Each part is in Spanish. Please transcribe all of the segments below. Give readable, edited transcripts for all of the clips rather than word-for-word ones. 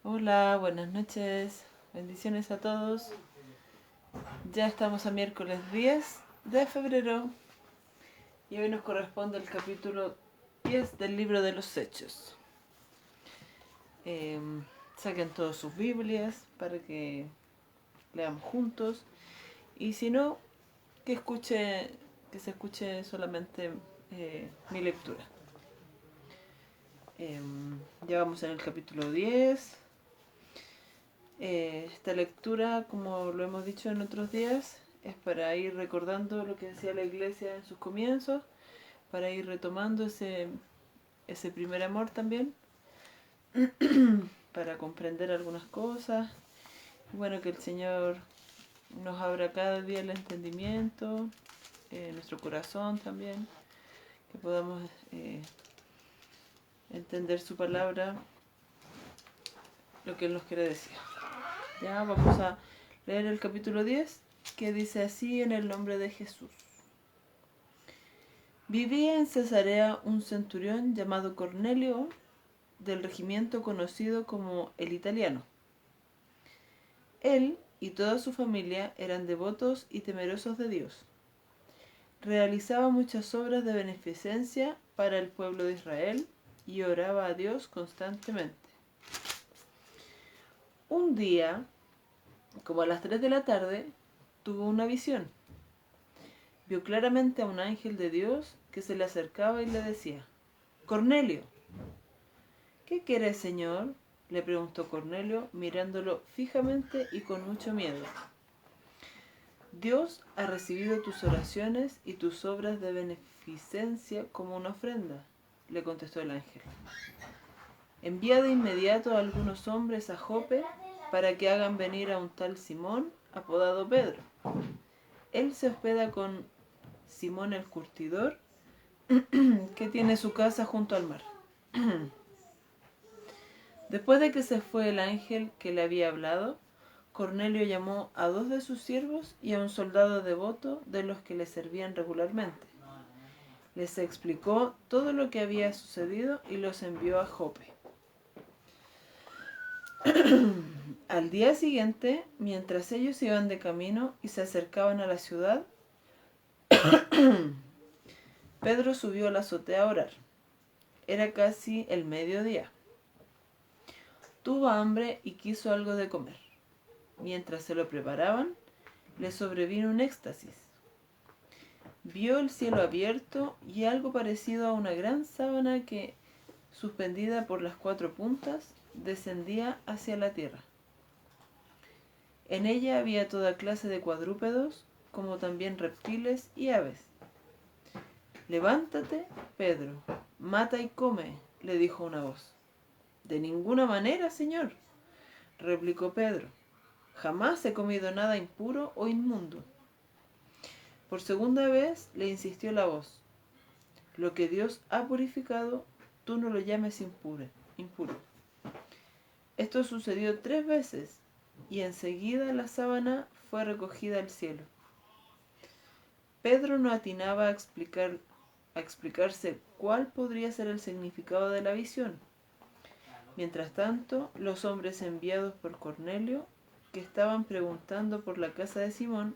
Hola, buenas noches. Bendiciones a todos. Ya estamos a miércoles 10 de febrero y hoy nos corresponde el capítulo 10 del libro de los Hechos. Eh, Saquen todas sus Biblias para que leamos juntos y si no, que se escuche solamente mi lectura. Eh, ya vamos en el capítulo 10. Esta lectura, como lo hemos dicho en otros días, es para ir recordando lo que hacía la iglesia en sus comienzos, para ir retomando ese primer amor también, para comprender algunas cosas. Bueno, que el Señor nos abra cada día el entendimiento, nuestro corazón también, que podamos entender su palabra, lo que Él nos quiere decir. Ya vamos a leer el capítulo 10, que dice así en el nombre de Jesús. Vivía en Cesarea un centurión llamado Cornelio, del regimiento conocido como el Italiano. Él y toda su familia eran devotos y temerosos de Dios. Realizaba muchas obras de beneficencia para el pueblo de Israel y oraba a Dios constantemente. Un día, como a las 3 de la tarde, tuvo una visión. Vio claramente a un ángel de Dios que se le acercaba y le decía: Cornelio. ¿Qué quieres, Señor?, le preguntó Cornelio, mirándolo fijamente y con mucho miedo. Dios ha recibido tus oraciones y tus obras de beneficencia como una ofrenda, le contestó el ángel. Envía de inmediato a algunos hombres a Jope para que hagan venir a un tal Simón, apodado Pedro. Él se hospeda con Simón el curtidor, que tiene su casa junto al mar. Después de que se fue el ángel que le había hablado, Cornelio llamó a 2 de sus siervos y a un soldado devoto de los que le servían regularmente. Les explicó todo lo que había sucedido y los envió a Jope. Al día siguiente, mientras ellos iban de camino y se acercaban a la ciudad, Pedro subió a la azotea a orar. Era casi el mediodía. Tuvo hambre y quiso algo de comer. Mientras se lo preparaban, le sobrevino un éxtasis. Vio el cielo abierto y algo parecido a una gran sábana que, suspendida por las 4 puntas, descendía hacia la tierra. En ella había toda clase de cuadrúpedos, como también reptiles y aves. Levántate, Pedro, mata y come, le dijo una voz. De ninguna manera, Señor, replicó Pedro. Jamás he comido nada impuro o inmundo. Por segunda vez le insistió la voz. Lo que Dios ha purificado, tú no lo llames impuro. Esto sucedió 3 veces, y enseguida la sábana fue recogida al cielo. Pedro no atinaba a explicarse cuál podría ser el significado de la visión. Mientras tanto, los hombres enviados por Cornelio, que estaban preguntando por la casa de Simón,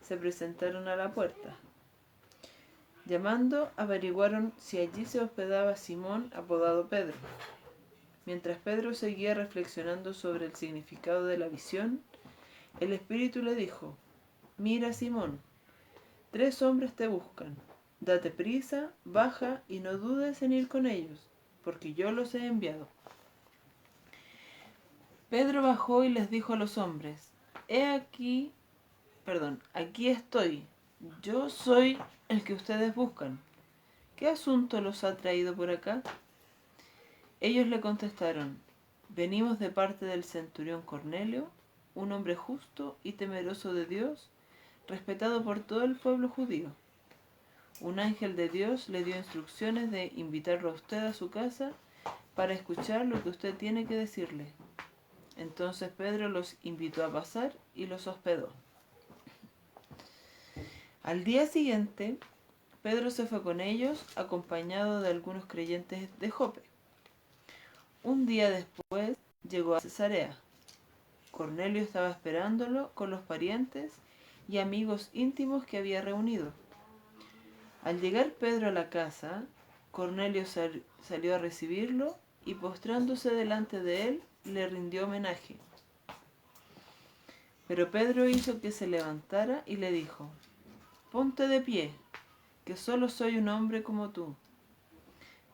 se presentaron a la puerta. Llamando, averiguaron si allí se hospedaba Simón, apodado Pedro. Mientras Pedro seguía reflexionando sobre el significado de la visión, el Espíritu le dijo: Mira, Simón, 3 hombres te buscan. Date prisa, baja y no dudes en ir con ellos, porque yo los he enviado. Pedro bajó y les dijo a los hombres: aquí estoy. Yo soy el que ustedes buscan. ¿Qué asunto los ha traído por acá? Ellos le contestaron: venimos de parte del centurión Cornelio, un hombre justo y temeroso de Dios, respetado por todo el pueblo judío. Un ángel de Dios le dio instrucciones de invitarlo a usted a su casa para escuchar lo que usted tiene que decirle. Entonces Pedro los invitó a pasar y los hospedó. Al día siguiente, Pedro se fue con ellos, acompañado de algunos creyentes de Jope. Un día después, llegó a Cesarea. Cornelio estaba esperándolo con los parientes y amigos íntimos que había reunido. Al llegar Pedro a la casa, Cornelio salió a recibirlo y postrándose delante de él, le rindió homenaje. Pero Pedro hizo que se levantara y le dijo: «Ponte de pie, que solo soy un hombre como tú».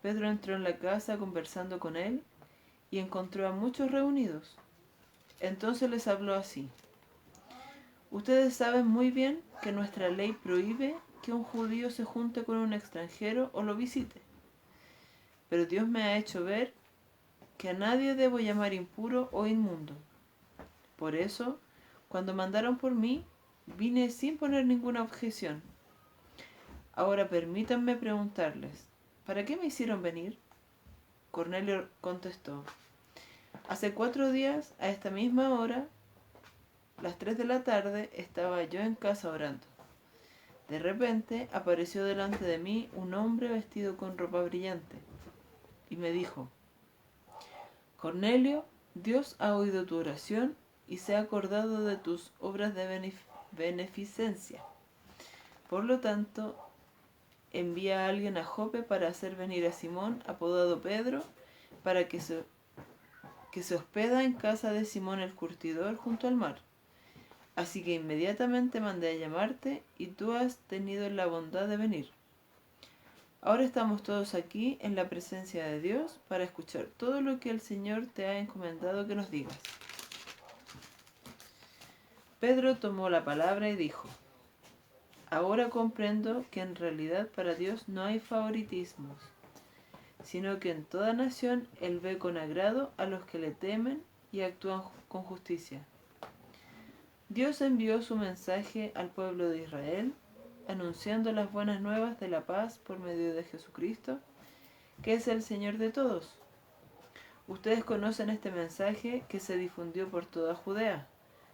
Pedro entró en la casa conversando con él y encontró a muchos reunidos. Entonces les habló así: «Ustedes saben muy bien que nuestra ley prohíbe que un judío se junte con un extranjero o lo visite. Pero Dios me ha hecho ver que a nadie debo llamar impuro o inmundo. Por eso, cuando mandaron por mí, vine sin poner ninguna objeción. Ahora permítanme preguntarles, ¿para qué me hicieron venir?». Cornelio contestó: «Hace 4 días, a esta misma hora, las 3 de la tarde, estaba yo en casa orando. De repente apareció delante de mí un hombre vestido con ropa brillante y me dijo: Cornelio, Dios ha oído tu oración y se ha acordado de tus obras de beneficencia. Por lo tanto, envía a alguien a Jope para hacer venir a Simón, apodado Pedro, para que se hospeda en casa de Simón el curtidor junto al mar. Así que inmediatamente mandé a llamarte y tú has tenido la bondad de venir. Ahora estamos todos aquí en la presencia de Dios para escuchar todo lo que el Señor te ha encomendado que nos digas». Pedro tomó la palabra y dijo: «Ahora comprendo que en realidad para Dios no hay favoritismos, sino que en toda nación Él ve con agrado a los que le temen y actúan con justicia. Dios envió su mensaje al pueblo de Israel, anunciando las buenas nuevas de la paz por medio de Jesucristo, que es el Señor de todos. Ustedes conocen este mensaje que se difundió por toda Judea,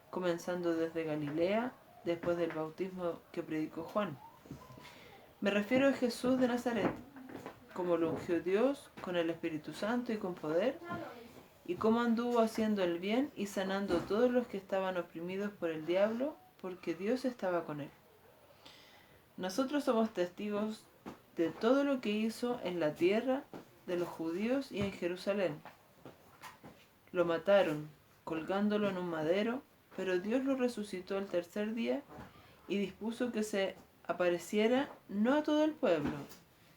comenzando desde Galilea, después del bautismo que predicó Juan. Me refiero a Jesús de Nazaret, como lo ungió Dios con el Espíritu Santo y con poder, y cómo anduvo haciendo el bien y sanando a todos los que estaban oprimidos por el diablo, porque Dios estaba con él. Nosotros somos testigos de todo lo que hizo en la tierra de los judíos y en Jerusalén. Lo mataron, colgándolo en un madero, pero Dios lo resucitó el tercer día y dispuso que se apareciera no a todo el pueblo,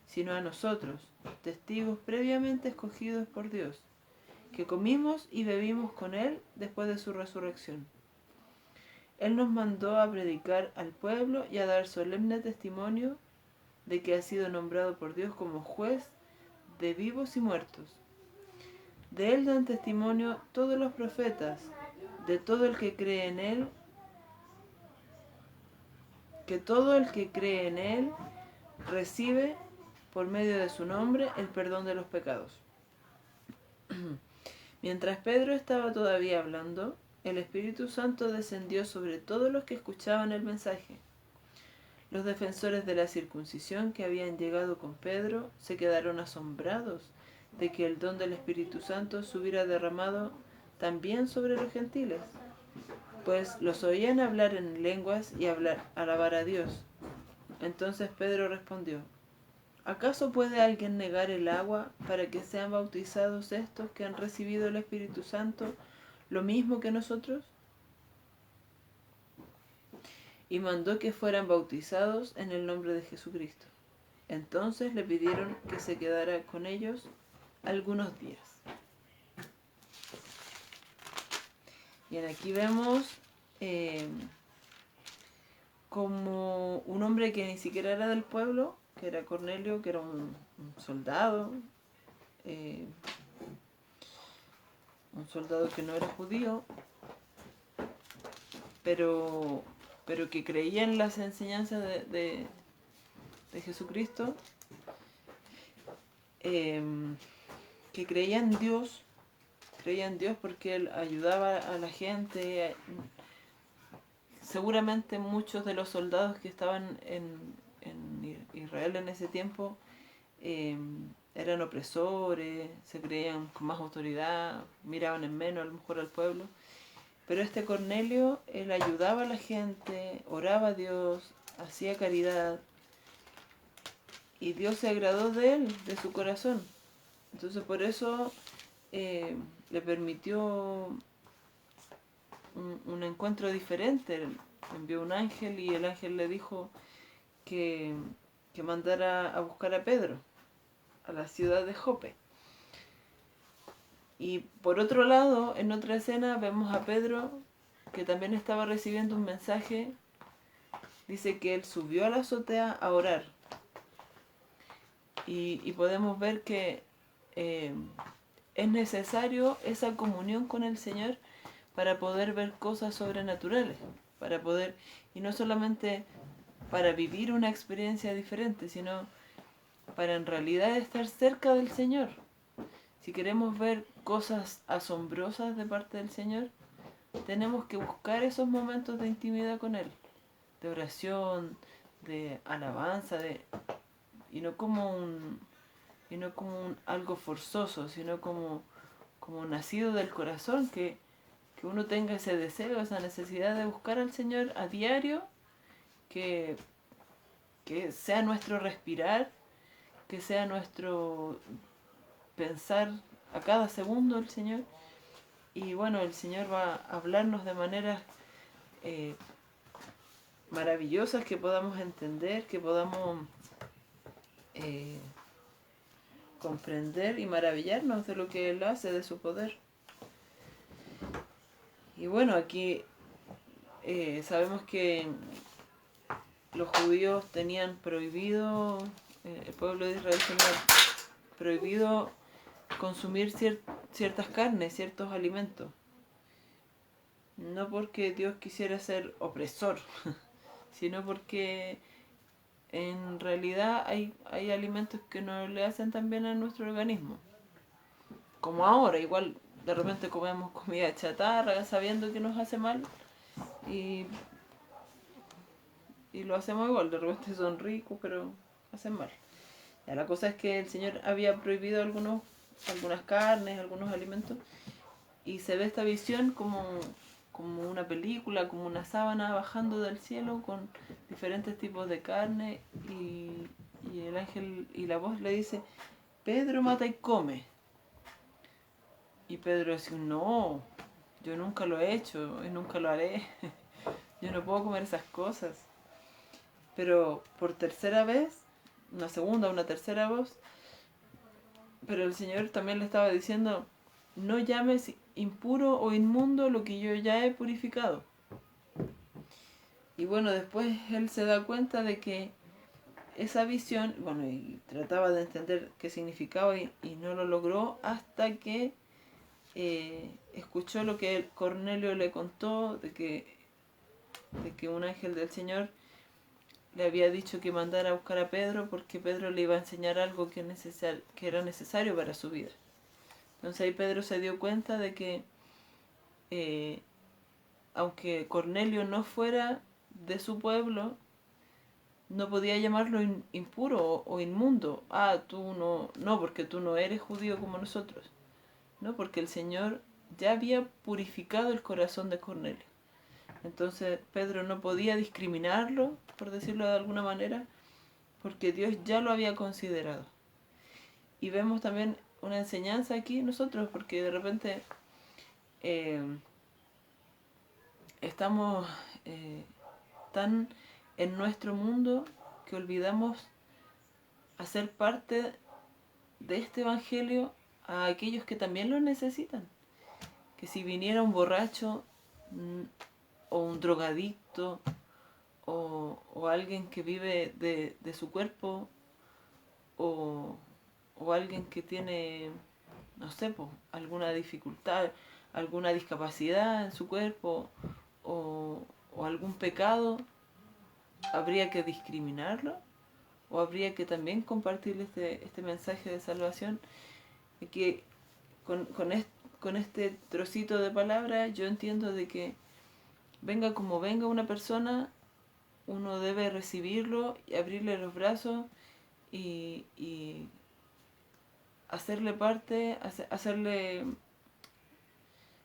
sino a nosotros, testigos previamente escogidos por Dios, que comimos y bebimos con Él después de su resurrección. Él nos mandó a predicar al pueblo y a dar solemne testimonio de que ha sido nombrado por Dios como juez de vivos y muertos. De Él dan testimonio todos los profetas, de todo el que cree en Él, que todo el que cree en Él recibe por medio de su nombre el perdón de los pecados». Mientras Pedro estaba todavía hablando, el Espíritu Santo descendió sobre todos los que escuchaban el mensaje. Los defensores de la circuncisión que habían llegado con Pedro se quedaron asombrados de que el don del Espíritu Santo se hubiera derramado también sobre los gentiles, pues los oían hablar en lenguas y alabar a Dios. Entonces Pedro respondió: ¿acaso puede alguien negar el agua para que sean bautizados estos que han recibido el Espíritu Santo lo mismo que nosotros? Y mandó que fueran bautizados en el nombre de Jesucristo. Entonces le pidieron que se quedara con ellos algunos días. Bien, aquí vemos como un hombre que ni siquiera era del pueblo, que era Cornelio, que era un soldado, que no era judío, pero que creía en las enseñanzas de Jesucristo, que creía en Dios porque Él ayudaba a la gente. Seguramente muchos de los soldados que estaban en Israel en ese tiempo eran opresores, se creían con más autoridad, miraban en menos a lo mejor al pueblo. Pero este Cornelio, él ayudaba a la gente, oraba a Dios, hacía caridad, y Dios se agradó de él, de su corazón. Entonces por eso le permitió un encuentro diferente. Envió un ángel y el ángel le dijo que mandara a buscar a Pedro a la ciudad de Jope. Y por otro lado, en otra escena vemos a Pedro que también estaba recibiendo un mensaje. Dice que él subió a la azotea a orar. Y podemos ver que es necesario esa comunión con el Señor para poder ver cosas sobrenaturales, para poder, y no solamente para vivir una experiencia diferente, sino para en realidad estar cerca del Señor. Si queremos ver cosas asombrosas de parte del Señor, tenemos que buscar esos momentos de intimidad con Él, de oración, de alabanza, y no como algo forzoso, sino como nacido del corazón, que uno tenga ese deseo, esa necesidad de buscar al Señor a diario, que sea nuestro respirar, que sea nuestro pensar a cada segundo el Señor. Y bueno, el Señor va a hablarnos de maneras maravillosas que podamos entender, que podamos comprender y maravillarnos de lo que Él hace, de su poder. Y bueno, aquí sabemos que los judíos tenían prohibido, el pueblo de Israel tenía prohibido consumir ciertas carnes, ciertos alimentos. No porque Dios quisiera ser opresor, sino porque en realidad hay alimentos que no le hacen tan bien a nuestro organismo. Como ahora, igual de repente comemos comida chatarra sabiendo que nos hace mal y lo hacemos igual, de repente son ricos pero hacen mal. Ya, la cosa es que el Señor había prohibido algunas carnes, algunos alimentos, y se ve esta visión como una película, como una sábana bajando del cielo con diferentes tipos de carne, y el ángel y la voz le dice: Pedro, mata y come. Y Pedro dice: no, yo nunca lo he hecho y nunca lo haré. Yo no puedo comer esas cosas. Pero por tercera vez, una segunda, una tercera voz, pero el Señor también le estaba diciendo: no llames impuro o inmundo lo que yo ya he purificado. Y bueno, después él se da cuenta de que esa visión, bueno, y trataba de entender qué significaba y no lo logró hasta que escuchó lo que Cornelio le contó, de que un ángel del Señor le había dicho que mandara a buscar a Pedro porque Pedro le iba a enseñar algo que era necesario para su vida. Entonces ahí Pedro se dio cuenta de que aunque Cornelio no fuera de su pueblo, no podía llamarlo impuro o inmundo. Ah, tú no, porque tú no eres judío como nosotros. No, porque el Señor ya había purificado el corazón de Cornelio. Entonces Pedro no podía discriminarlo, por decirlo de alguna manera, porque Dios ya lo había considerado. Y vemos también una enseñanza aquí nosotros, porque de repente estamos tan en nuestro mundo que olvidamos hacer parte de este evangelio a aquellos que también lo necesitan. Que si viniera un borracho o un drogadicto o alguien que vive de su cuerpo o alguien que tiene, no sé, pues, alguna dificultad, alguna discapacidad en su cuerpo o algún pecado, ¿habría que discriminarlo? ¿O habría que también compartirle este mensaje de salvación? Y que con este trocito de palabra yo entiendo de que venga como venga una persona, uno debe recibirlo y abrirle los brazos y hacerle parte, hacerle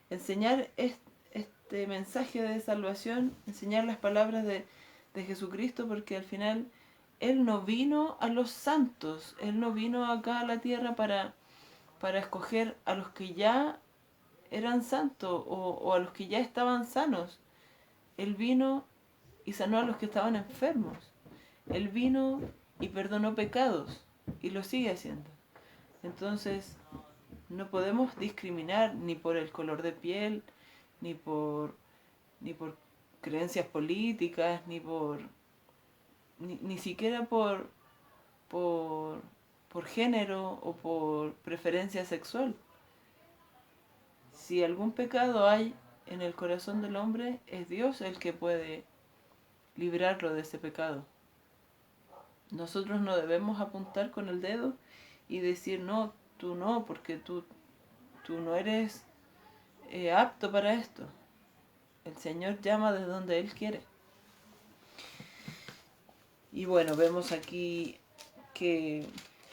enseñar este mensaje de salvación, enseñar las palabras de Jesucristo, porque al final Él no vino a los santos, Él no vino acá a la tierra para escoger a los que ya eran santos o a los que ya estaban sanos. Él vino y sanó a los que estaban enfermos. Él vino y perdonó pecados y lo sigue haciendo. Entonces, no podemos discriminar ni por el color de piel, ni por creencias políticas, ni siquiera por género o por preferencia sexual. Si algún pecado hay en el corazón del hombre, es Dios el que puede librarlo de ese pecado. Nosotros no debemos apuntar con el dedo y decir, no, tú no, porque tú no eres apto para esto. El Señor llama de donde Él quiere. Y bueno, vemos aquí que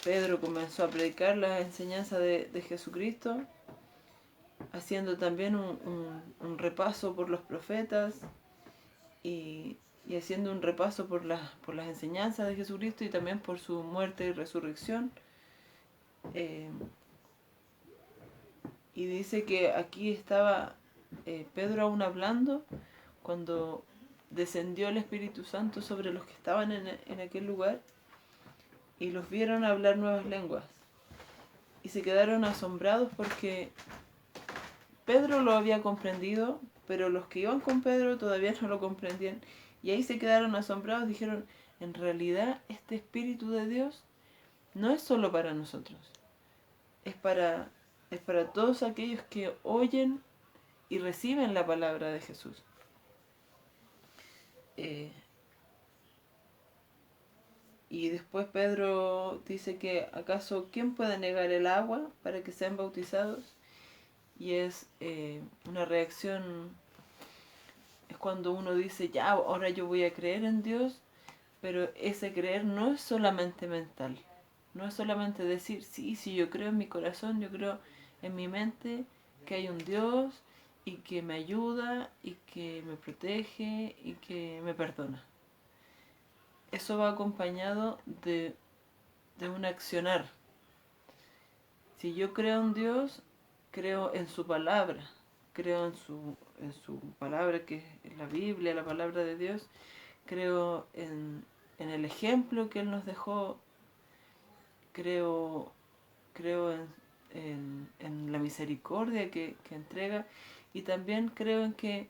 Pedro comenzó a predicar la enseñanza de Jesucristo, haciendo también un repaso por los profetas y haciendo un repaso por las enseñanzas de Jesucristo y también por su muerte y resurrección. Y dice que aquí estaba Pedro aún hablando cuando descendió el Espíritu Santo sobre los que estaban en aquel lugar y los vieron hablar nuevas lenguas. Y se quedaron asombrados porque Pedro lo había comprendido, pero los que iban con Pedro todavía no lo comprendían. Y ahí se quedaron asombrados, dijeron, en realidad este Espíritu de Dios no es solo para nosotros, es para todos aquellos que oyen y reciben la palabra de Jesús. Y después Pedro dice que ¿acaso quién puede negar el agua para que sean bautizados? Y es una reacción, es cuando uno dice, ya, ahora yo voy a creer en Dios, pero ese creer no es solamente mental, no es solamente decir, sí, yo creo en mi corazón, yo creo en mi mente que hay un Dios y que me ayuda y que me protege y que me perdona. Eso va acompañado de un accionar. Si yo creo en Dios, creo en su palabra, creo en su palabra que es la Biblia, la palabra de Dios, creo en el ejemplo que Él nos dejó, creo en la misericordia que entrega y también creo en que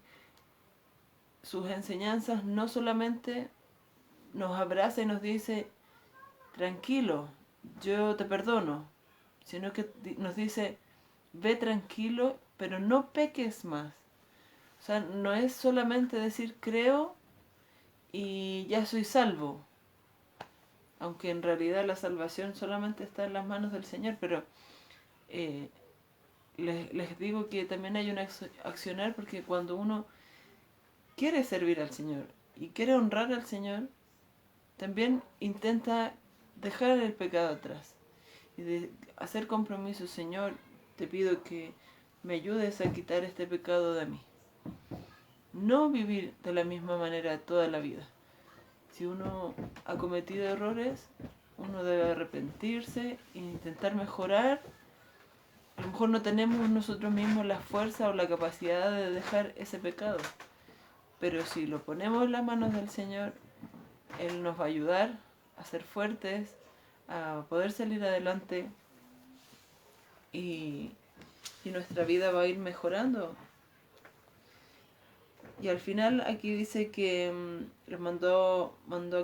sus enseñanzas no solamente nos abraza y nos dice, tranquilo, yo te perdono, sino que nos dice, ve tranquilo, pero no peques más. O sea, no es solamente decir creo y ya soy salvo, aunque en realidad la salvación solamente está en las manos del Señor, pero les digo que también hay un accionar porque cuando uno quiere servir al Señor y quiere honrar al Señor, también intenta dejar el pecado atrás y de hacer compromiso. Señor, te pido que me ayudes a quitar este pecado de mí. No vivir de la misma manera toda la vida. Si uno ha cometido errores, uno debe arrepentirse e intentar mejorar. A lo mejor no tenemos nosotros mismos la fuerza o la capacidad de dejar ese pecado, pero si lo ponemos en las manos del Señor, Él nos va a ayudar a ser fuertes, a poder salir adelante y nuestra vida va a ir mejorando. Y al final aquí dice que les mandó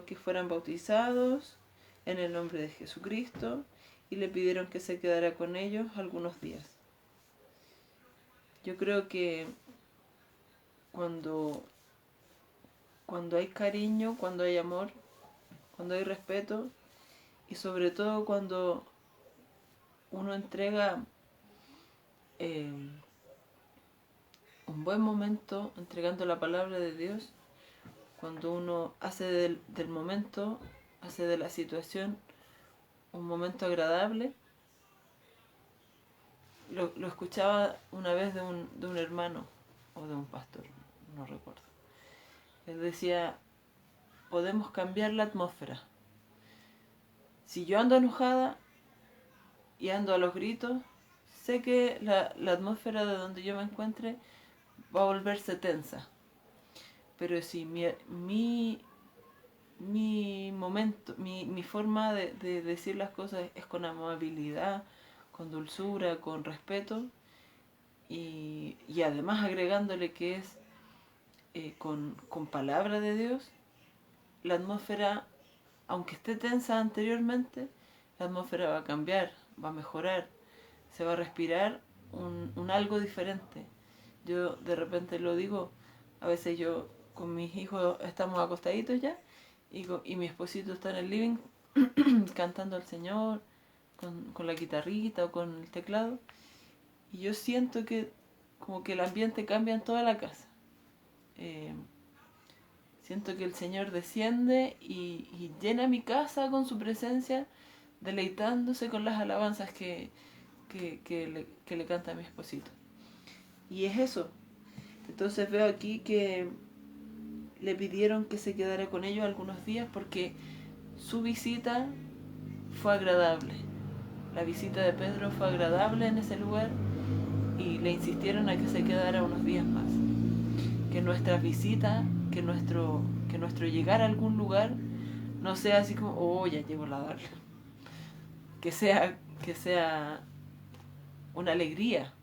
que fueran bautizados en el nombre de Jesucristo y le pidieron que se quedara con ellos algunos días. Yo creo que cuando hay cariño, cuando hay amor, cuando hay respeto y sobre todo cuando uno entrega un buen momento entregando la palabra de Dios, cuando uno hace del momento, hace de la situación un momento agradable, lo escuchaba una vez de un hermano o de un pastor, no recuerdo. Él decía, podemos cambiar la atmósfera. Si yo ando enojada y ando a los gritos, sé que la atmósfera de donde yo me encuentre va a volverse tensa. Pero si mi momento, mi forma de decir las cosas es con amabilidad, con dulzura, con respeto, y además agregándole que es con palabra de Dios, la atmósfera, aunque esté tensa anteriormente, la atmósfera va a cambiar, va a mejorar, se va a respirar un algo diferente. Yo de repente lo digo, a veces yo con mis hijos estamos acostaditos ya, y mi esposito está en el living cantando al Señor con la guitarrita o con el teclado, y yo siento que como que el ambiente cambia en toda la casa. Siento que el Señor desciende y llena mi casa con su presencia, deleitándose con las alabanzas que le canta a mi esposito. Y es eso. Entonces veo aquí que le pidieron que se quedara con ellos algunos días porque su visita fue agradable. La visita de Pedro fue agradable en ese lugar y le insistieron a que se quedara unos días más. Que nuestras visitas, que nuestro llegar a algún lugar no sea así como, oh, ya llegó la darla. Que sea una alegría,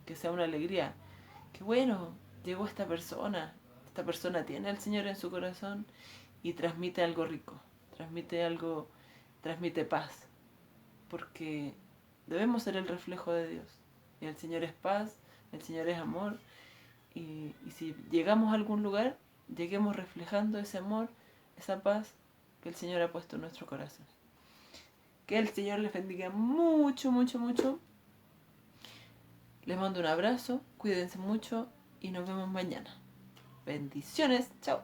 que sea una alegría. Que bueno, llegó esta persona tiene al Señor en su corazón y transmite algo rico, transmite paz, porque debemos ser el reflejo de Dios. Y el Señor es paz, el Señor es amor, y si llegamos a algún lugar, lleguemos reflejando ese amor, esa paz que el Señor ha puesto en nuestro corazón. Que el Señor les bendiga mucho, mucho, mucho. Les mando un abrazo, cuídense mucho y nos vemos mañana. Bendiciones, chao.